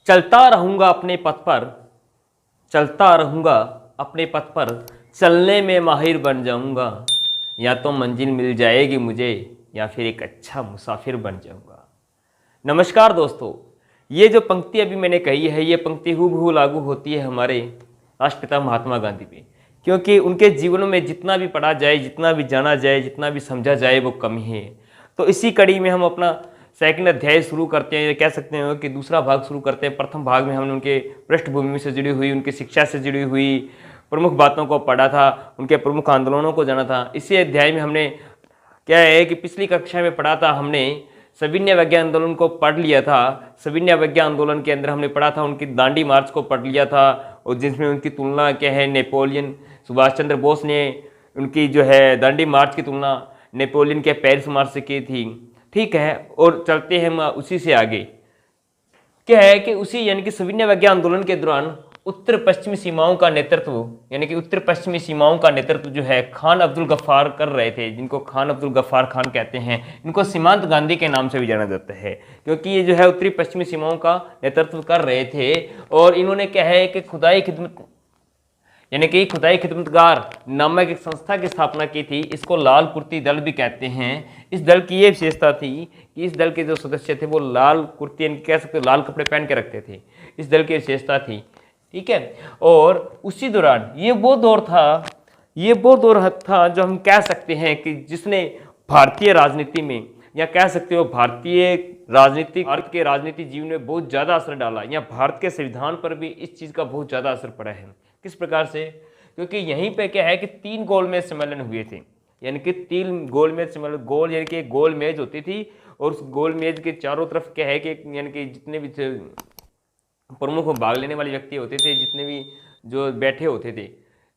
चलता रहूँगा अपने पथ पर, चलता रहूँगा अपने पथ पर, चलने में माहिर बन जाऊँगा। या तो मंजिल मिल जाएगी मुझे या फिर एक अच्छा मुसाफिर बन जाऊँगा। नमस्कार दोस्तों, ये जो पंक्ति अभी मैंने कही है, ये पंक्ति हूबहू लागू होती है हमारे राष्ट्रपिता महात्मा गांधी पे, क्योंकि उनके जीवन में जितना भी पढ़ा जाए, जितना भी जाना जाए, जितना भी समझा जाए वो कम ही है। तो इसी कड़ी में हम अपना सेकंड अध्याय शुरू करते हैं, कह सकते हैं कि दूसरा भाग शुरू करते हैं। प्रथम भाग में हमने उनके पृष्ठभूमि से जुड़ी हुई, उनकी शिक्षा से जुड़ी हुई प्रमुख बातों को पढ़ा था, उनके प्रमुख आंदोलनों को जाना था। इसी अध्याय में हमने क्या है कि पिछली कक्षा में पढ़ा था, हमने सविनय अवज्ञा आंदोलन को पढ़ लिया था। सविनय अवज्ञा आंदोलन के अंदर हमने पढ़ा था उनकी दांडी मार्च को पढ़ लिया था, और जिसमें उनकी तुलना क्या है, नेपोलियन सुभाष चंद्र बोस ने उनकी जो है दांडी मार्च की तुलना नेपोलियन के पेरिस मार्च से की थी। ठीक है, और चलते हैं हम उसी से आगे। क्या है कि उसी यानी कि सविनय अवज्ञा आंदोलन के दौरान उत्तर पश्चिमी सीमाओं का नेतृत्व, यानी कि उत्तर पश्चिमी सीमाओं का नेतृत्व जो है खान अब्दुल गफ्फार कर रहे थे, जिनको खान अब्दुल गफ्फार खान कहते हैं। इनको सीमांत गांधी के नाम से भी जाना जाता है, क्योंकि ये जो है उत्तरी पश्चिमी सीमाओं का नेतृत्व कर रहे थे। और इन्होंने क्या है कि खुदाई खिदमत, यानी कि खुदाई खिदमतगार नामक एक संस्था की स्थापना की थी। इसको लाल कुर्ती दल भी कहते हैं। इस दल की ये विशेषता थी कि इस दल के जो सदस्य थे वो लाल कुर्ती, यानी कह सकते हो लाल कपड़े पहन के रखते थे। इस दल की विशेषता थी। ठीक है, और उसी दौरान ये वो दौर था जो हम कह सकते हैं कि जिसने भारतीय राजनीति में, या कह सकते हो भारतीय भारत के राजनीतिक जीवन में बहुत ज़्यादा असर डाला, या भारत के संविधान पर भी इस चीज़ का बहुत ज़्यादा असर पड़ा है। किस प्रकार से? क्योंकि यहीं पे क्या है कि 3 गोलमेज सम्मेलन हुए थे, यानी कि 3 गोलमेज सम्मेलन, गोल यानी कि गोल मेज होती थी, और उस गोल मेज के चारों तरफ क्या है कि यानी कि जितने भी प्रमुख भाग लेने वाले व्यक्ति होते थे, जितने भी जो बैठे होते थे,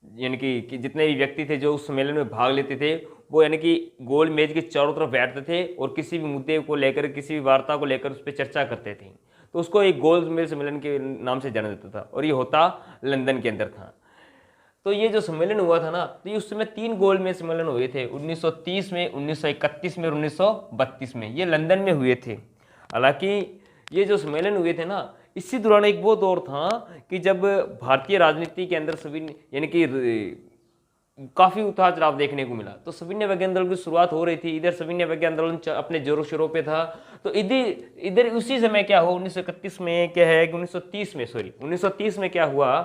यानी कि जितने भी व्यक्ति थे जो उस सम्मेलन में भाग लेते थे, वो यानी कि गोल मेज के चारों तरफ बैठते थे और किसी भी मुद्दे को लेकर, किसी भी वार्ता को लेकर उस पर चर्चा करते थे। तो उसको एक गोल मेज सम्मेलन के नाम से जाना जाता था, और ये होता लंदन के अंदर था। तो ये जो सम्मेलन हुआ था ना, तो ये उस समय 3 गोल मेज सम्मेलन हुए थे, 1930 में, 1931 में और 1932 में। ये लंदन में हुए थे। हालांकि ये जो सम्मेलन हुए थे ना, इसी दौरान एक वो दौर था कि जब भारतीय राजनीति के अंदर सभी यानी कि काफ़ी उतार चढ़ाव देखने को मिला। तो सविनय अवज्ञा आंदोलन की शुरुआत हो रही थी, इधर सविनय अवज्ञा आंदोलन अपने जोरों शोरों पे था। तो इधर उसी समय क्या हुआ, 1931 में क्या है कि 1930 में क्या हुआ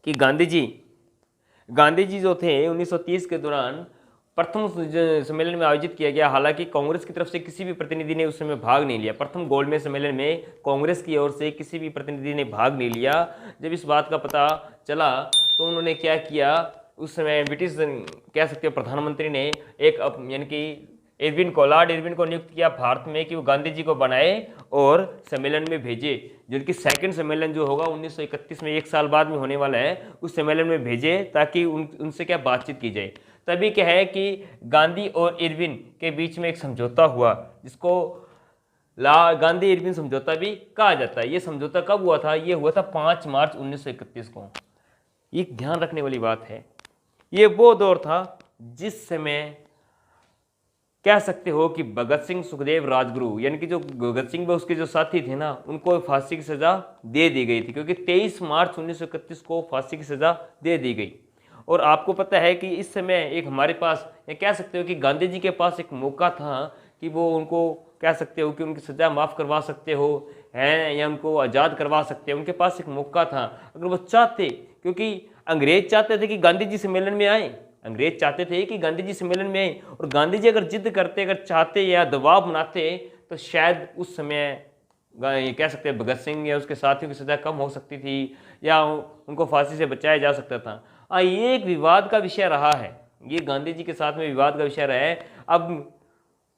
कि गांधी जी जो थे 1930 के दौरान प्रथम सम्मेलन में आयोजित किया गया। हालांकि कांग्रेस की तरफ से किसी भी प्रतिनिधि ने उस समय भाग नहीं लिया। प्रथम गोलमेज सम्मेलन में कांग्रेस की ओर से किसी भी प्रतिनिधि ने भाग नहीं लिया। जब इस बात का पता चला तो उन्होंने क्या किया, उस समय ब्रिटिश कह सकते हो प्रधानमंत्री ने एक यानी कि एडविन को नियुक्त किया भारत में कि वो गांधी जी को बनाए और सम्मेलन में भेजे। जिनकी सेकंड सम्मेलन जो होगा 1931 में, 1 साल बाद में होने वाला है, उस सम्मेलन में भेजे ताकि उनसे क्या बातचीत की जाए। तभी क्या है कि गांधी और इरविन के बीच में एक समझौता हुआ, जिसको गांधी इरविन समझौता भी कहा जाता है। ये समझौता कब हुआ था? ये हुआ था 5 मार्च 1931 को। ये ध्यान रखने वाली बात है। ये वो दौर था जिस समय कह सकते हो कि भगत सिंह, सुखदेव, राजगुरु, यानी कि जो भगत सिंह व उसके जो साथी थे ना, उनको फांसी की सजा दे दी गई थी, क्योंकि 23 मार्च 1931 को फांसी की सजा दे दी गई। और आपको पता है कि इस समय एक हमारे पास, या कह सकते हो कि गांधी जी के पास एक मौका था कि वो उनको कह सकते हो कि उनकी सजा माफ़ करवा सकते हो हैं, या उनको आज़ाद करवा सकते हैं। उनके पास एक मौका था अगर वो चाहते, क्योंकि अंग्रेज चाहते थे कि गांधी जी सम्मेलन में आए, अंग्रेज चाहते थे कि गांधी जी सम्मेलन में आए, और गांधी जी अगर जिद करते, अगर चाहते या दबाव बनाते, तो शायद उस समय ये कह सकते हैं भगत सिंह या उसके साथियों की सजा कम हो सकती थी, या उनको फांसी से बचाया जा सकता था। ये एक विवाद का विषय रहा है, ये गांधी जी के साथ में विवाद का विषय रहा है। अब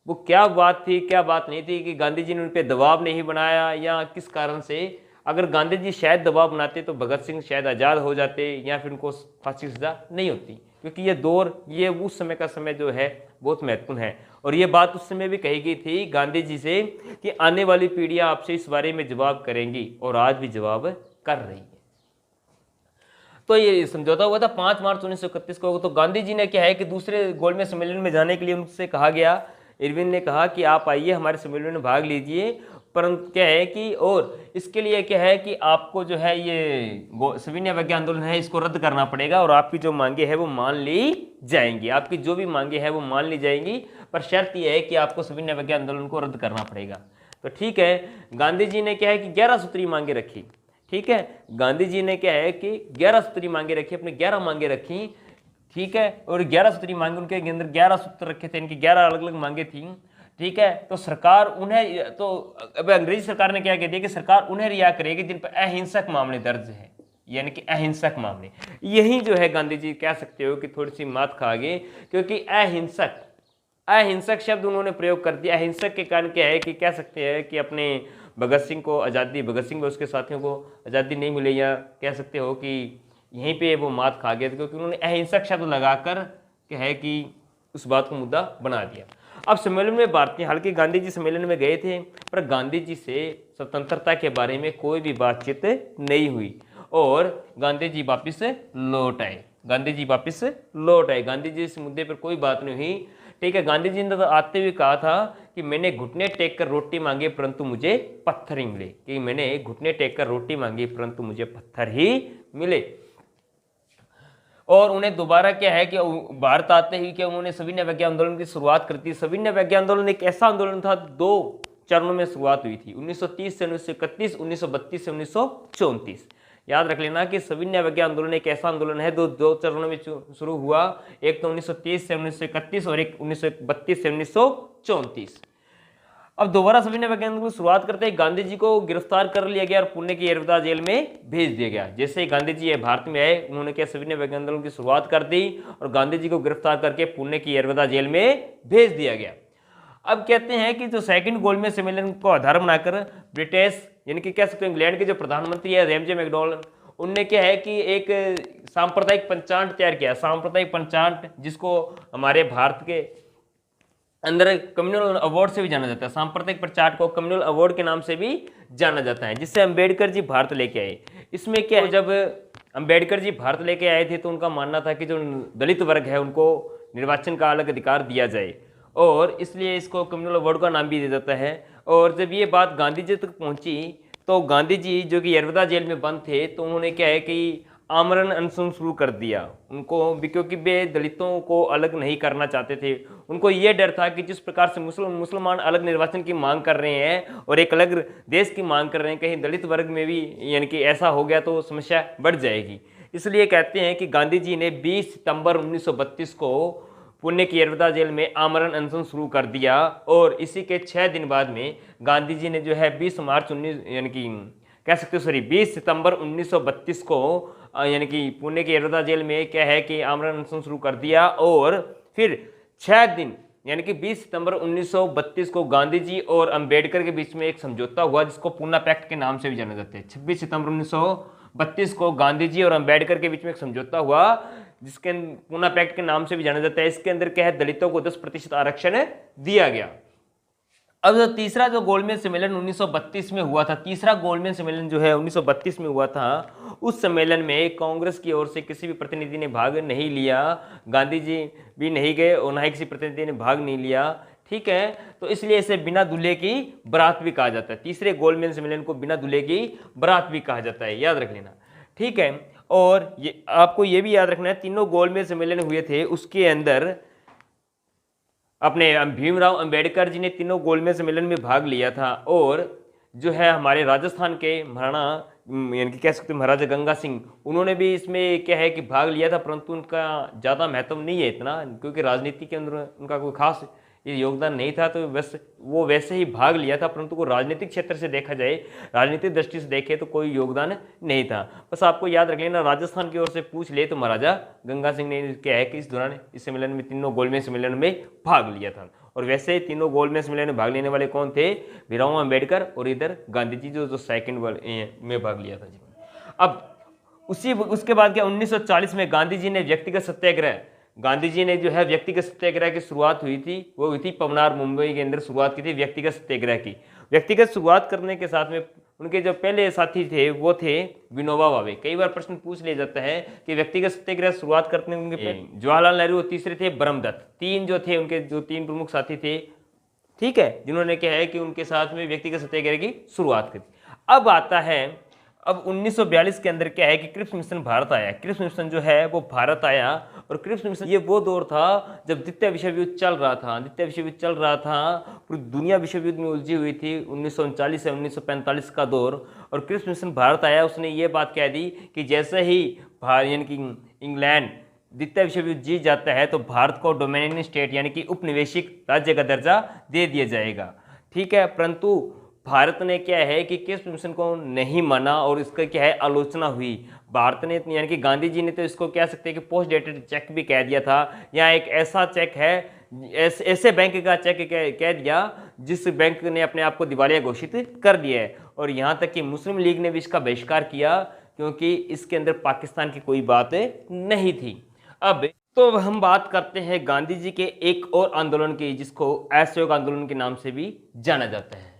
वो क्या बात थी, क्या बात नहीं थी कि गांधी जी ने उन पर दबाव नहीं बनाया या किस कारण से। अगर गांधी जी शायद दबाव बनाते तो भगत सिंह शायद आज़ाद हो जाते, या फिर उनको फांसी की सजा नहीं होती, क्योंकि ये दौर, ये उस समय का समय जो है बहुत महत्वपूर्ण है। और ये बात उस समय भी कही गई थी गांधी जी से कि आने वाली पीढ़ियां आपसे इस बारे में जवाब करेंगी, और आज भी जवाब कर रही है। तो ये समझौता हुआ था 5 मार्च 1931 को। तो गांधी जी ने क्या है कि दूसरे गोलमेज सम्मेलन में जाने के लिए उनसे कहा गया, इरविन ने कहा कि आप आइए हमारे सम्मेलन में भाग लीजिए, परंतु क्या है कि और इसके लिए क्या है कि आपको जो है ये सविनय अवज्ञा आंदोलन है इसको रद्द करना पड़ेगा और आपकी जो मांगे है वो मान ली जाएंगी, आपकी जो भी मांगे है वो मान ली जाएंगी, पर शर्त यह है कि आपको सविनय अवज्ञा आंदोलन को रद्द करना पड़ेगा। तो ठीक है, गांधी जी ने क्या है कि 11 सूत्री मांगे रखी। ठीक है, गांधी जी ने क्या है कि 11 सूत्री मांगे रखी, अपने 11 मांगे रखी। ठीक है, और 11 सूत्री मांगे, उनके अंदर 11 सूत्र रखे थे, इनकी 11 अलग अलग मांगे थी। ठीक है, तो सरकार उन्हें, तो अब अंग्रेजी सरकार ने क्या कह दिया कि सरकार उन्हें रिहा करेगी जिन पर अहिंसक मामले दर्ज है, यानी कि अहिंसक मामले। यही जो है गांधी जी कह सकते हो कि थोड़ी सी मात खा गए, क्योंकि अहिंसक अहिंसक शब्द उन्होंने प्रयोग कर दिया। अहिंसक के कारण क्या है कि कह सकते हैं कि अपने भगत सिंह को आज़ादी, भगत सिंह व उसके साथियों को आज़ादी नहीं मिली, या कह सकते हो कि यहीं पे वो मात खा गए थे, क्योंकि उन्होंने अहिंसक शब्द लगाकर क्या है कि उस बात को मुद्दा बना दिया। अब सम्मेलन में भारतीय, हालांकि गांधी जी सम्मेलन में गए थे, पर गांधी जी से स्वतंत्रता के बारे में कोई भी बातचीत नहीं हुई और गांधी जी वापिस लौट आए। गांधी जी वापिस लौट आए, गांधी जी इस मुद्दे पर कोई बात नहीं हुई। ठीक है, गांधी जी ने तो आते हुए कहा था कि मैंने घुटने टेक कर रोटी मांगी परंतु मुझे पत्थर ही मिले, कि मैंने घुटने टेक कर रोटी मांगी परंतु मुझे पत्थर ही मिले। और उन्हें दोबारा क्या है कि भारत आते ही क्या उन्होंने सविनय अवज्ञा आंदोलन की शुरुआत कर दी। सविनय अवज्ञा आंदोलन एक ऐसा आंदोलन था, 2 चरणों में शुरुआत हुई थी, 1930 से 1931, 1932 से 1934। याद रख लेना कि सविनय अवज्ञा आंदोलन एक ऐसा आंदोलन है दो चरणों में शुरू हुआ, एक तो 1930 से 1931 और एक 1932 से 1934। अब दोबारा सविनय अवज्ञा आंदोलन की शुरुआत करते ही गांधी जी को गिरफ्तार कर लिया गया और पुणे की यरवदा जेल में भेज दिया गया। जैसे ही गांधी जी भारत में आए, उन्होंने क्या सविनय अवज्ञा आंदोलन की शुरुआत कर दी और गांधी जी को गिरफ्तार करके पुणे की यरवदा जेल में भेज दिया गया। अब कहते हैं कि जो सेकंड गोलमेज सम्मेलन को आधार बनाकर ब्रिटिश, यानी कि कह सकते हैं इंग्लैंड के जो प्रधानमंत्री है रैमजे मैकडॉनल्ड, उनने क्या है कि एक सांप्रदायिक पंचांग तैयार किया। सांप्रदायिक पंचांग जिसको हमारे भारत के अंदर कम्युनल अवार्ड से भी जाना जाता है, सांप्रदायिक पंचांग को कम्युनल अवार्ड के नाम से भी जाना जाता है, जिससे अंबेडकर जी भारत लेके आए। इसमें क्या है, जब अंबेडकर जी भारत लेके आए थे तो उनका मानना था कि जो दलित वर्ग है उनको निर्वाचन का अलग अधिकार दिया जाए, और इसलिए इसको कम्युनल अवार्ड का नाम भी दिया जाता है। और जब ये बात गांधी जी तक पहुंची तो गांधी जी जो कि यरवदा जेल में बंद थे, तो उन्होंने क्या है कि आमरण अनशन शुरू कर दिया उनको भी, क्योंकि वे दलितों को अलग नहीं करना चाहते थे। उनको ये डर था कि जिस प्रकार से मुसलमान अलग निर्वाचन की मांग कर रहे हैं और एक अलग देश की मांग कर रहे हैं, कहीं दलित वर्ग में भी यानी कि ऐसा हो गया तो समस्या बढ़ जाएगी। इसलिए कहते हैं कि गांधी जी ने 20 सितंबर 1932 को पुणे की यरवदा जेल में आमरण अनशन शुरू कर दिया, और इसी के 6 दिन बाद में गांधी जी ने जो है 20 मार्च 19 यानी कि कह सकते हो 20 सितंबर 1932 को यानी कि पुणे की यरवदा जेल में क्या है कि आमरण अनशन शुरू कर दिया। और फिर 6 दिन यानी कि 20 सितंबर 1932 को गांधी जी और अंबेडकर के बीच में एक समझौता हुआ, जिसको पूना पैक्ट के नाम से भी जाना जाता है। 26 सितंबर 1932 को गांधी जी और अंबेडकर के बीच में एक समझौता हुआ, जिसके पूना पैक्ट के नाम से भी जाना जाता है। इसके अंदर क्या है, दलितों को 10% आरक्षण दिया गया। अब जो तीसरा जो गोलमेज सम्मेलन 1932 में हुआ था, तीसरा गोलमेज सम्मेलन जो है 1932 में हुआ था, उस सम्मेलन में कांग्रेस की ओर से किसी भी प्रतिनिधि ने भाग नहीं लिया, गांधी जी भी नहीं गए और ना ही किसी प्रतिनिधि ने भाग नहीं लिया। ठीक है, तो इसलिए इसे बिना दूल्हे की बारात भी कहा जाता है। तीसरे गोलमेज सम्मेलन को बिना दूल्हे की बारात भी कहा जाता है, याद रख लेना। ठीक है, और ये आपको ये भी याद रखना है, तीनों गोलमेज सम्मेलन हुए थे, उसके अंदर अपने भीमराव अंबेडकर जी ने तीनों गोलमेज सम्मेलन में भाग लिया था। और जो है हमारे राजस्थान के महाराणा यानी कि कह सकते हैं महाराजा गंगा सिंह, उन्होंने भी इसमें क्या है कि भाग लिया था, परंतु उनका ज़्यादा महत्व नहीं है इतना, क्योंकि राजनीति के अंदर उनका कोई खास योगदान नहीं था, तो वो वैसे ही भाग लिया था, परंतु को राजनीतिक क्षेत्र से देखा जाए, राजनीतिक दृष्टि से देखे तो कोई योगदान नहीं था। बस आपको याद रख लेना, राजस्थान की ओर से पूछ ले तो महाराजा गंगा सिंह ने क्या है कि इस दौरान इस सम्मेलन में तीनों गोलमेज सम्मेलन में भाग लिया था। और वैसे ही तीनों गोलमेज सम्मेलन में भाग लेने वाले कौन थे, भीमराव अंबेडकर और इधर गांधी जी जो सेकंड में भाग लिया था जी। अब उसके बाद क्या 1940 में गांधी जी ने व्यक्तिगत सत्याग्रह, गांधी जी ने जो है व्यक्तिगत सत्याग्रह की शुरुआत हुई थी, वो हुई थी पवनार मुंबई के अंदर शुरुआत की थी व्यक्तिगत सत्याग्रह की। व्यक्तिगत शुरुआत करने के साथ में उनके जो पहले साथी थे वो थे विनोबा भावे। कई बार प्रश्न पूछ लिया जाता है कि व्यक्तिगत सत्याग्रह शुरुआत करने उनके जवाहरलाल नेहरू, तीसरे थे ब्रह्मदत्त। तीन जो थे उनके जो 3 प्रमुख साथी थे ठीक है, जिन्होंने क्या है कि उनके साथ में व्यक्तिगत सत्याग्रह की शुरुआत करी। अब आता है, अब 1942 के अंदर क्या है कि क्रिप्स मिशन भारत आया। क्रिप्स मिशन जो है वो भारत आया, और क्रिप्स मिशन ये वो दौर था जब द्वितीय विश्व युद्ध चल रहा था। द्वितीय विश्व युद्ध चल रहा था, पूरी दुनिया विश्व युद्ध में उलझी हुई थी, 1939 से 1945 का दौर। और क्रिप्स मिशन भारत आया, उसने ये बात कह दी कि जैसे ही यानी कि इंग्लैंड द्वितीय विश्व युद्ध जीत जाता है तो भारत को डोमिनियन स्टेट यानी कि उपनिवेशिक राज्य का दर्जा दे दिया जाएगा। ठीक है, परंतु भारत ने क्या है कि क्रिप्स मिशन को नहीं माना और इसका क्या है आलोचना हुई। भारत ने यानी कि गांधी जी ने तो इसको कह सकते हैं कि पोस्ट डेटेड चेक भी कह दिया था, या एक ऐसा चेक है, ऐसे बैंक का चेक कह दिया जिस बैंक ने अपने आप को दिवालिया घोषित कर दिया है। और यहाँ तक कि मुस्लिम लीग ने भी इसका बहिष्कार किया, क्योंकि इसके अंदर पाकिस्तान की कोई बात नहीं थी। अब तो हम बात करते हैं गांधी जी के एक और आंदोलन की, जिसको असहयोग आंदोलन के नाम से भी जाना जाता है।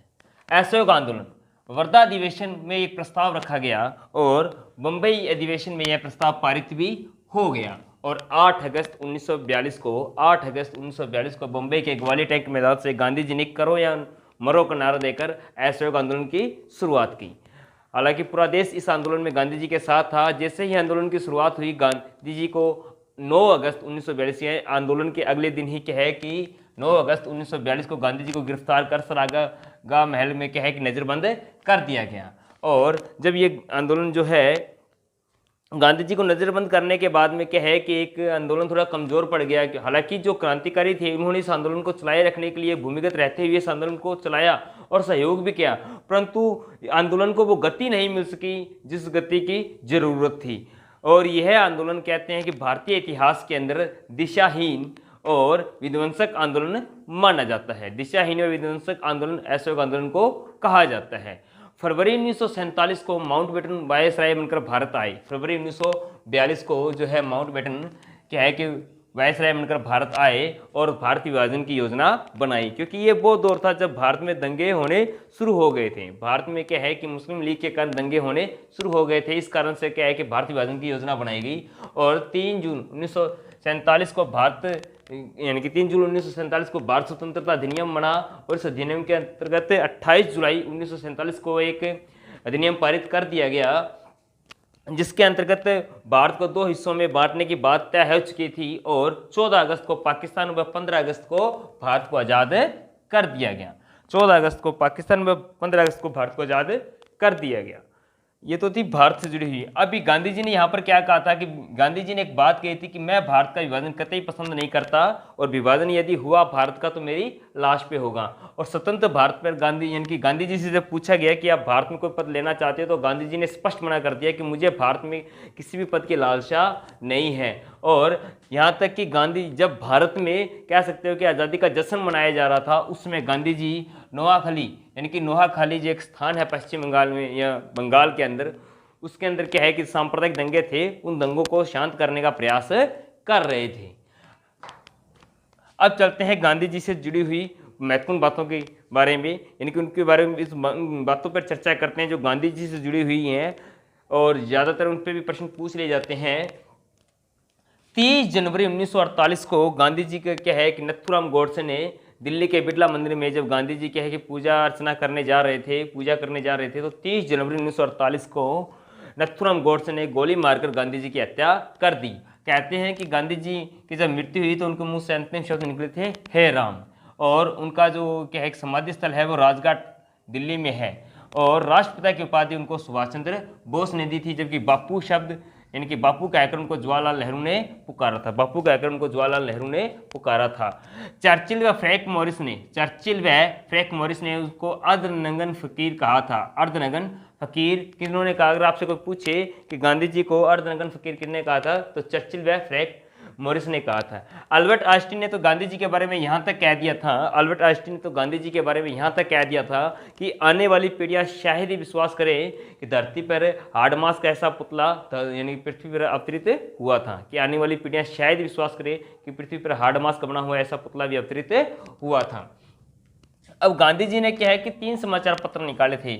असहयोग आंदोलन, वर्धा अधिवेशन में एक प्रस्ताव रखा गया और बंबई अधिवेशन में यह प्रस्ताव पारित भी हो गया। और 8 अगस्त 1942 को बंबई के ग्वालियर टैंक मैदान से गांधी जी ने करो या मरो का नारा देकर असहयोग आंदोलन की शुरुआत की। हालांकि पूरा देश इस आंदोलन में गांधी जी के साथ था। जैसे ही आंदोलन की शुरुआत हुई, गांधी जी को 9 अगस्त 1942 आंदोलन के अगले दिन ही क्या है कि 9 अगस्त 1942 को गांधी जी को गिरफ्तार कर सरागाह महल में क्या है कि नज़रबंद कर दिया गया। और जब ये आंदोलन जो है गांधी जी को नज़रबंद करने के बाद में क्या है कि एक आंदोलन थोड़ा कमज़ोर पड़ गया। हालांकि जो क्रांतिकारी थे उन्होंने इस आंदोलन को चलाए रखने के लिए भूमिगत रहते हुए इस आंदोलन को चलाया और सहयोग भी किया, परंतु आंदोलन को वो गति नहीं मिल सकी जिस गति की ज़रूरत थी। और यह आंदोलन कहते हैं कि भारतीय इतिहास के अंदर दिशाहीन और विध्वंसक आंदोलन माना जाता है। दिशाहीन और विध्वंसक आंदोलन असहयोग आंदोलन को कहा जाता है। फरवरी 1947 को माउंटबेटन वायसराय बनकर भारत आए। फरवरी 1942 को जो है माउंटबेटन क्या है कि वायसराय बनकर भारत आए और भारत विभाजन की योजना बनाई, क्योंकि ये वो दौर था जब भारत में दंगे होने शुरू हो गए थे। भारत में क्या है कि मुस्लिम लीग के कारण दंगे होने शुरू हो गए थे। इस कारण से क्या है कि भारत विभाजन की योजना बनाई गई और 3 जून 1947 को भारत यानी कि 3 जून 1947 को भारत स्वतंत्रता अधिनियम बना। और इस अधिनियम के अंतर्गत 28 जुलाई 1947 को एक अधिनियम पारित कर दिया गया, जिसके अंतर्गत भारत को 2 हिस्सों में बांटने की बात तय हो चुकी थी। और 14 अगस्त को पाकिस्तान व 15 अगस्त को भारत को आज़ाद कर दिया गया। 14 अगस्त को पाकिस्तान व 15 अगस्त को भारत को आज़ाद कर दिया गया। ये तो थी भारत से जुड़ी हुई। अभी गांधी जी ने यहाँ पर क्या कहा था कि गांधी जी ने एक बात कही थी कि मैं भारत का विभाजन कतई पसंद नहीं करता, और विभाजन यदि हुआ भारत का तो मेरी लाश पे होगा। और स्वतंत्र भारत पर गांधी यानी कि गांधी जी से जब पूछा गया कि आप भारत में कोई पद लेना चाहते हो, तो गांधी जी ने स्पष्ट मना कर दिया कि मुझे भारत में किसी भी पद की लालसा नहीं है। और यहाँ तक कि गांधी जब भारत में कह सकते हो कि आज़ादी का जश्न मनाया जा रहा था, उसमें गांधी जी नोआखाली यानी कि नोहाखाली जो एक स्थान है पश्चिम बंगाल में या बंगाल के अंदर, उसके अंदर क्या है कि सांप्रदायिक दंगे थे, उन दंगों को शांत करने का प्रयास कर रहे थे। अब चलते हैं गांधी जी से जुड़ी हुई महत्वपूर्ण बातों के बारे में, यानी कि उनके बारे में इस बातों पर चर्चा करते हैं जो गांधी जी से जुड़ी हुई हैं और ज़्यादातर उन पर भी प्रश्न पूछ लिए जाते हैं। 30 जनवरी 1948 को गांधी जी का क्या है कि नथुराम गोडसे ने दिल्ली के बिरला मंदिर में जब गांधी जी क्या है कि पूजा करने जा रहे थे, तो 30 जनवरी 1948 को नथुराम गोडसे ने गोली मारकर गांधी जी की हत्या कर दी। कहते हैं कि गांधी जी की जब मृत्यु हुई तो उनके मुंह से अंतिम शब्द निकले थे, हे राम। और उनका जो क्या है समाधि स्थल है वो राजघाट दिल्ली में है। और राष्ट्रपिता की उपाधि उनको सुभाष चंद्र बोस ने दी थी, जबकि बापू शब्द यानी कि बापू कहकर उनको जवाहरलाल नेहरू ने पुकारा था। बापू कहकर उनको जवाहरलाल नेहरू ने पुकारा था। चर्चिल व फ्रैंक मॉरिस ने उसको अर्धनग्न फकीर कहा था। अर्धनग्न फकीर किन्होंने कहा? अगर आपसे कोई पूछे कि गांधी जी को अर्धनग्न फकीर किसने कहा था, तो चर्चिल व फ्रैंक मॉरिस ने कहा था। अल्बर्ट आइंस्टीन ने तो गांधी जी के बारे में यहाँ तक कह दिया था कि आने वाली पीढ़ियाँ शायद ही विश्वास करें कि धरती पर हार्ड मास का ऐसा पुतला यानी पृथ्वी पर अवतरित हुआ था, कि आने वाली पीढ़ियाँ शायद विश्वास करें कि पृथ्वी पर हार्ड मास का बना हुआ ऐसा पुतला भी अवतरित हुआ था। अब गांधी जी ने क्या है कि 3 समाचार पत्र निकाले थे।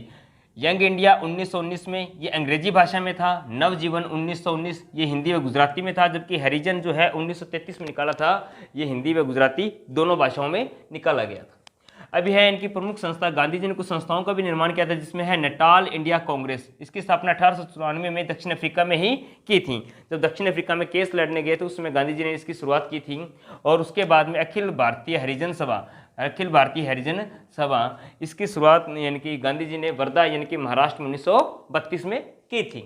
यंग इंडिया 1919 में, ये अंग्रेजी भाषा में था। नवजीवन 1919 ये हिंदी व गुजराती में था, जबकि हरिजन जो है 1933 में निकाला था, ये हिंदी व गुजराती दोनों भाषाओं में निकाला गया था। अभी है इनकी प्रमुख संस्था, गांधी जी ने कुछ संस्थाओं का भी निर्माण किया था, जिसमें है नेटाल इंडिया कांग्रेस। इसकी स्थापना 1894 में दक्षिण अफ्रीका में ही की थी। जब दक्षिण अफ्रीका में केस लड़ने गए तो उस समय गांधी जी ने इसकी शुरुआत की थी। और उसके बाद में अखिल भारतीय हरिजन सभा, इसकी शुरुआत यानी कि गांधी जी ने वर्धा यानी कि महाराष्ट्र में 1932 में की थी।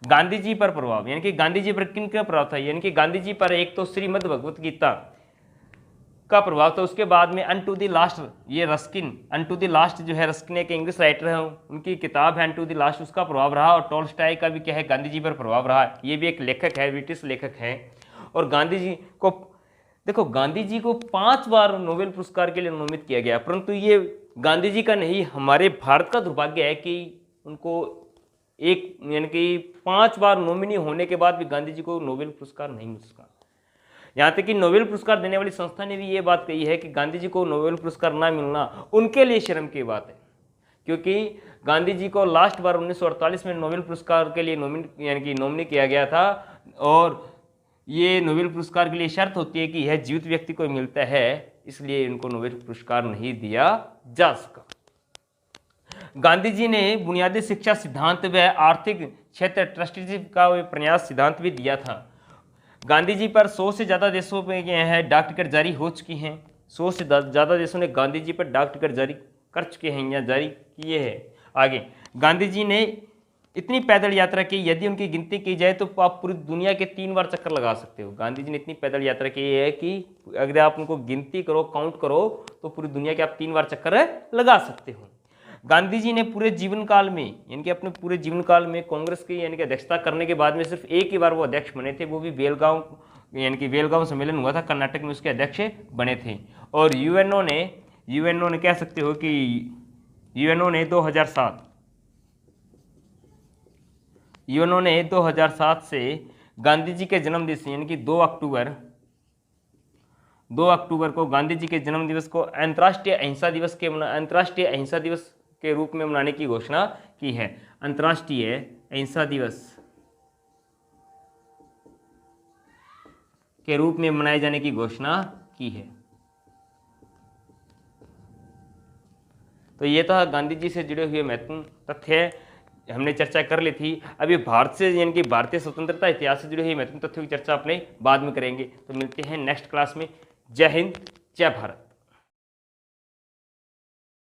गांधी जी पर प्रभाव, यानी कि गांधी जी पर किन का प्रभाव था, यानी कि गांधी जी पर एक तो श्रीमद् भगवत गीता का प्रभाव था। उसके बाद में अनटू द लास्ट, ये रस्किन, अनटू द लास्ट जो है, रस्किन एक इंग्लिश राइटर है, उनकी किताब है अनटू द लास्ट, उसका प्रभाव रहा। और टॉल्स्टॉय का भी क्या है, गांधी जी पर प्रभाव रहा। ये भी एक लेखक है, ब्रिटिश लेखक है। और गांधी जी को देखो, गांधी जी को 5 बार नोबेल पुरस्कार के लिए नोमित किया गया, परंतु ये गांधी जी का नहीं, हमारे भारत का दुर्भाग्य है कि उनको एक यानी कि 5 बार नॉमिनी होने के बाद भी गांधी जी को नोबेल पुरस्कार नहीं मिल सका। यहाँ तक कि नोबेल पुरस्कार देने वाली संस्था ने भी ये बात कही है कि गांधी जी को नोबेल पुरस्कार ना मिलना उनके लिए शर्म की बात है, क्योंकि गांधी जी को लास्ट बार 1948 में नोबेल पुरस्कार के लिए नॉमिनी किया गया था। और ये नोबेल पुरस्कार के लिए शर्त होती है कि यह जीवित व्यक्ति को मिलता है, इसलिए इनको नोबेल पुरस्कार नहीं दिया जा सका। गांधी जी ने बुनियादी शिक्षा सिद्धांत व आर्थिक क्षेत्र ट्रस्टीशिप का प्रन्यास सिद्धांत भी दिया था। गांधी जी पर 100 से ज़्यादा देशों में डाक टिकट जारी हो चुकी हैं। 100 से ज़्यादा देशों ने गांधी जी पर डाक टिकट जारी कर चुके हैं या जारी किए हैं। आगे, गांधी जी ने इतनी पैदल यात्रा की, यदि उनकी गिनती की जाए तो आप पूरी दुनिया के 3 बार चक्कर लगा सकते हो। गांधी जी ने इतनी पैदल यात्रा की है कि अगर आप उनको गिनती करो, काउंट करो, तो पूरी दुनिया के आप 3 बार चक्कर लगा सकते हो। गांधी जी ने पूरे जीवन काल में, यानी कि अपने पूरे जीवन काल में कांग्रेस की यानी कि अध्यक्षता करने के बाद में सिर्फ एक ही बार वो अध्यक्ष बने थे, वो भी बेलगांव यानी कि बेलगांव सम्मेलन हुआ था कर्नाटक में, उसके अध्यक्ष बने थे। और यूएनओ ने कह सकते हो कि यूएनओ ने 2007 से गांधी जी के जन्मदिन से यानी कि 2 अक्टूबर को गांधी जी के जन्म दिवस को अंतर्राष्ट्रीय अहिंसा दिवस के रूप में मनाने की घोषणा की है। अंतर्राष्ट्रीय अहिंसा दिवस के रूप में मनाए जाने की घोषणा की है। तो ये था गांधी जी से जुड़े हुए महत्वपूर्ण तथ्य, हमने चर्चा कर ली थी। अभी भारत से यानी कि भारतीय स्वतंत्रता इतिहास से जुड़े हुए महत्वपूर्ण तथ्यों की चर्चा अपने बाद में करेंगे। तो मिलते हैं नेक्स्ट क्लास में। जय हिंद, जय भारत।